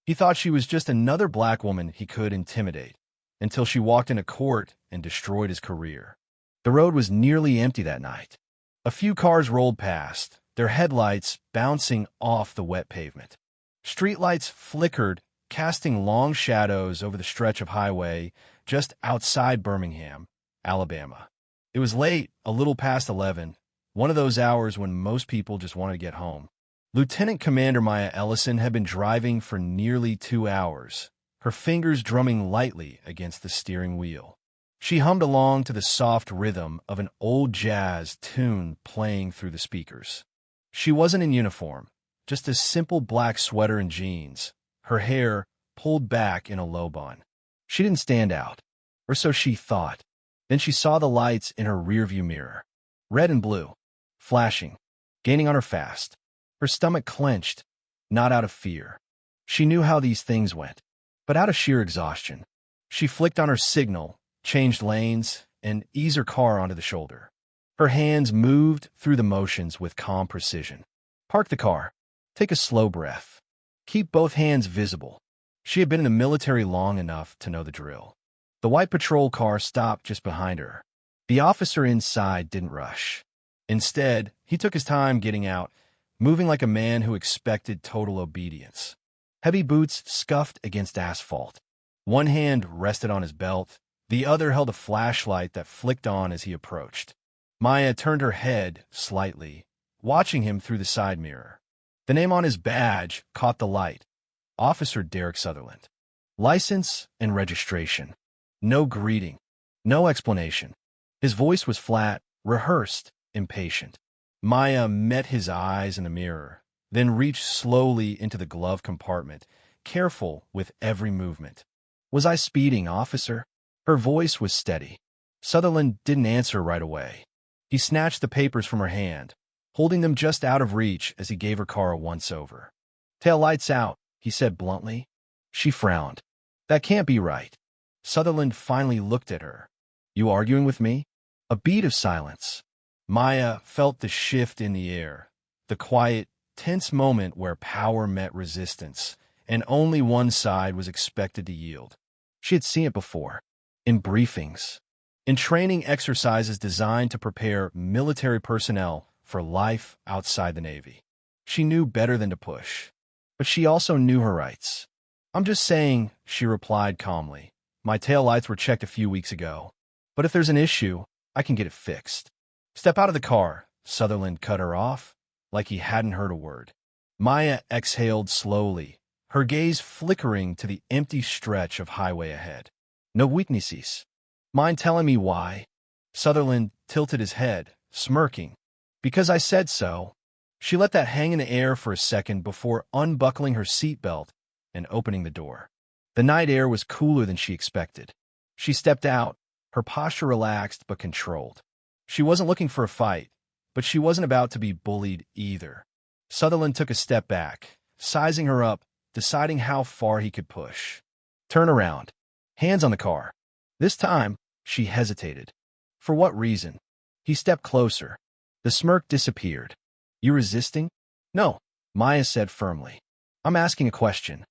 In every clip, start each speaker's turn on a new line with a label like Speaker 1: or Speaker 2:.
Speaker 1: He thought she was just another black woman he could intimidate, until she walked into court and destroyed his career. The road was nearly empty that night. A few cars rolled past, their headlights bouncing off the wet pavement. Streetlights flickered, casting long shadows over the stretch of highway just outside Birmingham, Alabama. It was late, a little past 11, one of those hours when most people just wanted to get home. Lieutenant Commander Maya Ellison had been driving for nearly 2 hours, her fingers drumming lightly against the steering wheel. She hummed along to the soft rhythm of an old jazz tune playing through the speakers. She wasn't in uniform, just a simple black sweater and jeans, her hair pulled back in a low bun. She didn't stand out, or so she thought. Then she saw the lights in her rearview mirror, red and blue, flashing, gaining on her fast. Her stomach clenched, not out of fear. She knew how these things went, but out of sheer exhaustion. She flicked on her signal, changed lanes, and eased her car onto the shoulder. Her hands moved through the motions with calm precision. Park the car. Take a slow breath. Keep both hands visible. She had been in the military long enough to know the drill. The white patrol car stopped just behind her. The officer inside didn't rush. Instead, he took his time getting out, moving like a man who expected total obedience. Heavy boots scuffed against asphalt. One hand rested on his belt. The other held a flashlight that flicked on as he approached. Maya turned her head slightly, watching him through the side mirror. The name on his badge caught the light. Officer Derek Sutherland. License and registration. No greeting. No explanation. His voice was flat, rehearsed, impatient. Maya met his eyes in the mirror, then reached slowly into the glove compartment, careful with every movement. "Was I speeding, officer?" Her voice was steady. Sutherland didn't answer right away. He snatched the papers from her hand, holding them just out of reach as he gave her car a once-over. "Tail lights out," he said bluntly. She frowned. "That can't be right." Sutherland finally looked at her. "You arguing with me?" A beat of silence. Maya felt the shift in the air, the quiet, tense moment where power met resistance, and only one side was expected to yield. She had seen it before, in briefings, in training exercises designed to prepare military personnel for life outside the Navy. She knew better than to push, but she also knew her rights. "I'm just saying," she replied calmly. "My taillights were checked a few weeks ago, but if there's an issue, I can get it fixed." "Step out of the car," Sutherland cut her off, like he hadn't heard a word. Maya exhaled slowly, her gaze flickering to the empty stretch of highway ahead. "No weaknesses. Mind telling me why?" Sutherland tilted his head, smirking. "Because I said so." She let that hang in the air for a second before unbuckling her seatbelt and opening the door. The night air was cooler than she expected. She stepped out, her posture relaxed but controlled. She wasn't looking for a fight, but she wasn't about to be bullied either. Sutherland took a step back, sizing her up, deciding how far he could push. "Turn around. Hands on the car." This time, she hesitated. For what reason? He stepped closer. The smirk disappeared. "You resisting?" "No," Maya said firmly. "I'm asking a question."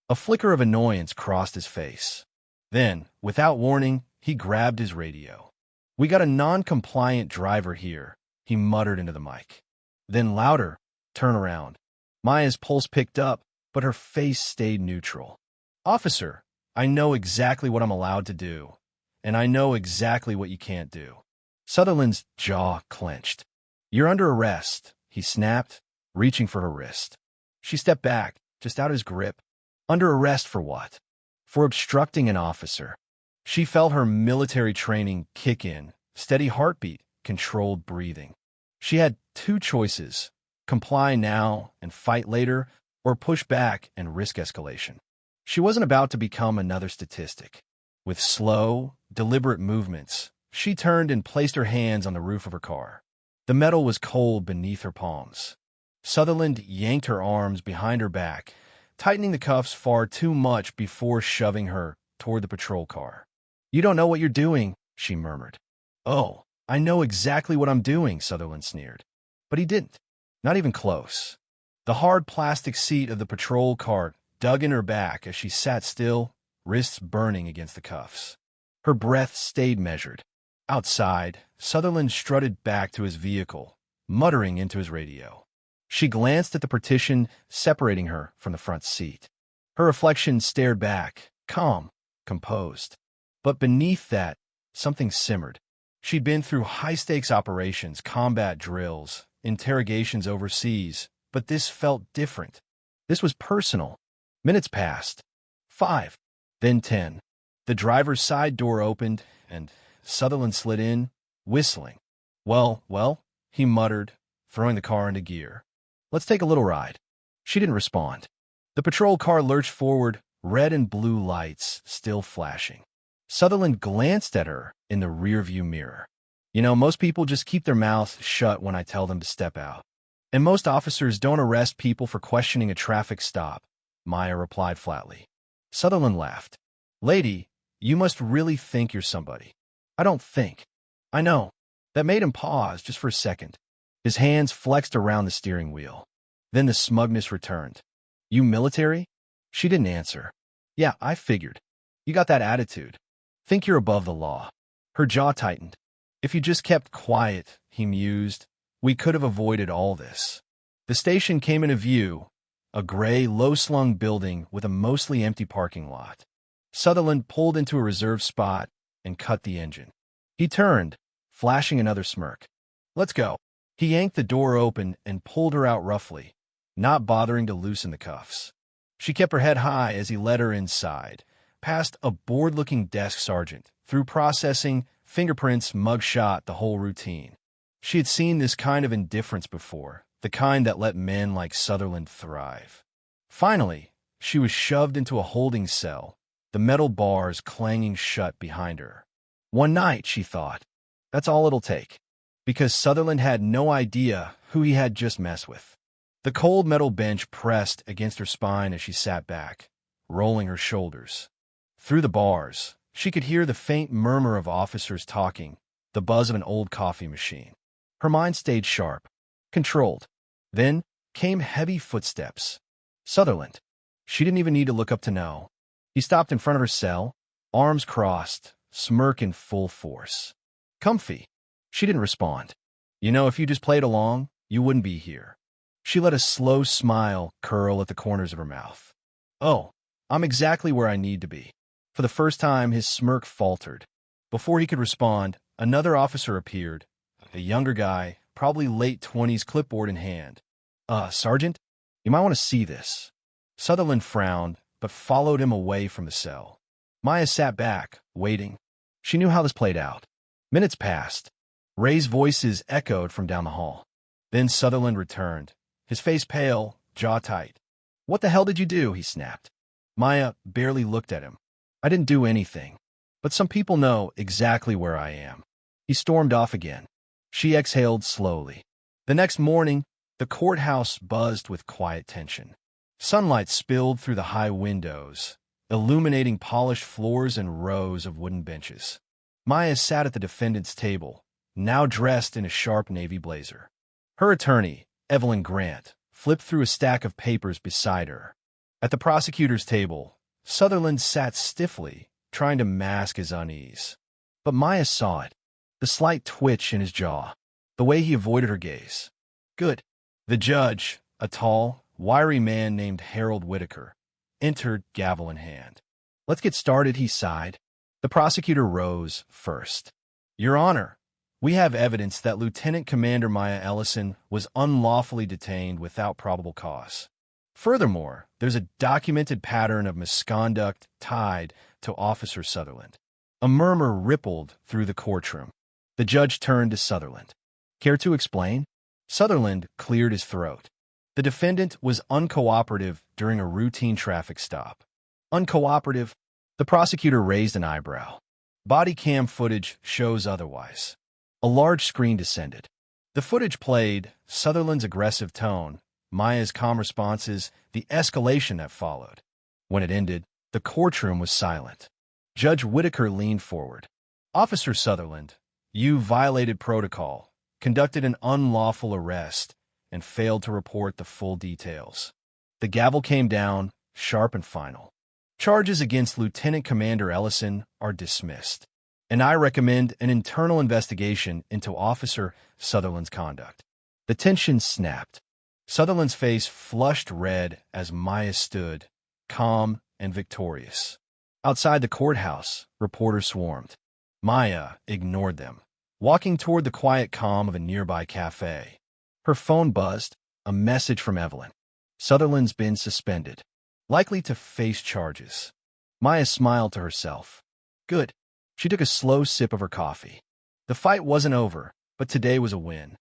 Speaker 1: A flicker of annoyance crossed his face. Then, without warning, he grabbed his radio. "We got a non-compliant driver here," he muttered into the mic. Then louder, "Turn around." Maya's pulse picked up, but her face stayed neutral. "Officer, I know exactly what I'm allowed to do, and I know exactly what you can't do." Sutherland's jaw clenched. "You're under arrest," he snapped, reaching for her wrist. She stepped back, just out of his grip. Under arrest for what? For obstructing an officer. She felt her military training kick in, steady heartbeat, controlled breathing. She had two choices: comply now and fight later, or push back and risk escalation. She wasn't about to become another statistic. With slow, deliberate movements, she turned and placed her hands on the roof of her car. The metal was cold beneath her palms. Sutherland yanked her arms behind her back, tightening the cuffs far too much before shoving her toward the patrol car. "You don't know what you're doing," she murmured. "Oh, I know exactly what I'm doing," Sutherland sneered. But he didn't. Not even close. The hard plastic seat of the patrol car dug in her back as she sat still, wrists burning against the cuffs. Her breath stayed measured. Outside, Sutherland strutted back to his vehicle, muttering into his radio. She glanced at the partition separating her from the front seat. Her reflection stared back, calm, composed. But beneath that, something simmered. She'd been through high-stakes operations, combat drills, interrogations overseas, but this felt different. This was personal. Minutes passed. 5. Then 10. The driver's side door opened, and Sutherland slid in, whistling. Well, he muttered, throwing the car into gear. Let's take a little ride. She didn't respond. The patrol car lurched forward, red and blue lights still flashing. Sutherland glanced at her in the rearview mirror. Most people just keep their mouths shut when I tell them to step out. And most officers don't arrest people for questioning a traffic stop, Maya replied flatly. Sutherland laughed. Lady, you must really think you're somebody. I don't think. I know. That made him pause just for a second. His hands flexed around the steering wheel. Then the smugness returned. You military? She didn't answer. Yeah, I figured. You got that attitude. Think you're above the law. Her jaw tightened. If you just kept quiet, he mused, we could have avoided all this. The station came into view, a gray, low-slung building with a mostly empty parking lot. Sutherland pulled into a reserved spot and cut the engine. He turned, flashing another smirk. Let's go. He yanked the door open and pulled her out roughly, not bothering to loosen the cuffs. She kept her head high as he led her inside, past a bored-looking desk sergeant, through processing, fingerprints, mugshot, the whole routine. She had seen this kind of indifference before, the kind that let men like Sutherland thrive. Finally, she was shoved into a holding cell, the metal bars clanging shut behind her. One night, she thought. That's all it'll take. Because Sutherland had no idea who he had just messed with. The cold metal bench pressed against her spine as she sat back, rolling her shoulders. Through the bars, she could hear the faint murmur of officers talking, the buzz of an old coffee machine. Her mind stayed sharp, controlled. Then came heavy footsteps. Sutherland. She didn't even need to look up to know. He stopped in front of her cell, arms crossed, smirk in full force. Comfy. She didn't respond. If you just played along, you wouldn't be here. She let a slow smile curl at the corners of her mouth. Oh, I'm exactly where I need to be. For the first time, his smirk faltered. Before he could respond, another officer appeared, a younger guy, probably late 20s, clipboard in hand. Sergeant? You might want to see this. Sutherland frowned, but followed him away from the cell. Maya sat back, waiting. She knew how this played out. Minutes passed. Ray's voices echoed from down the hall. Then Sutherland returned, his face pale, jaw tight. What the hell did you do? He snapped. Maya barely looked at him. I didn't do anything. But some people know exactly where I am. He stormed off again. She exhaled slowly. The next morning, the courthouse buzzed with quiet tension. Sunlight spilled through the high windows, illuminating polished floors and rows of wooden benches. Maya sat at the defendant's table, now dressed in a sharp navy blazer. Her attorney, Evelyn Grant, flipped through a stack of papers beside her. At the prosecutor's table, Sutherland sat stiffly, trying to mask his unease. But Maya saw it, the slight twitch in his jaw, the way he avoided her gaze. Good. The judge, a tall, wiry man named Harold Whitaker, entered, gavel in hand. Let's get started, he sighed. The prosecutor rose first. Your Honor, we have evidence that Lieutenant Commander Maya Ellison was unlawfully detained without probable cause. Furthermore, there's a documented pattern of misconduct tied to Officer Sutherland. A murmur rippled through the courtroom. The judge turned to Sutherland. Care to explain? Sutherland cleared his throat. The defendant was uncooperative during a routine traffic stop. Uncooperative? The prosecutor raised an eyebrow. Body cam footage shows otherwise. A large screen descended. The footage played Sutherland's aggressive tone, Maya's calm responses, the escalation that followed. When it ended, the courtroom was silent. Judge Whitaker leaned forward. Officer Sutherland, you violated protocol, conducted an unlawful arrest, and failed to report the full details. The gavel came down, sharp and final. Charges against Lieutenant Commander Ellison are dismissed, and I recommend an internal investigation into Officer Sutherland's conduct. The tension snapped. Sutherland's face flushed red as Maya stood, calm and victorious. Outside the courthouse, reporters swarmed. Maya ignored them, walking toward the quiet calm of a nearby cafe. Her phone buzzed, a message from Evelyn. Sutherland's been suspended, likely to face charges. Maya smiled to herself. Good. She took a slow sip of her coffee. The fight wasn't over, but today was a win.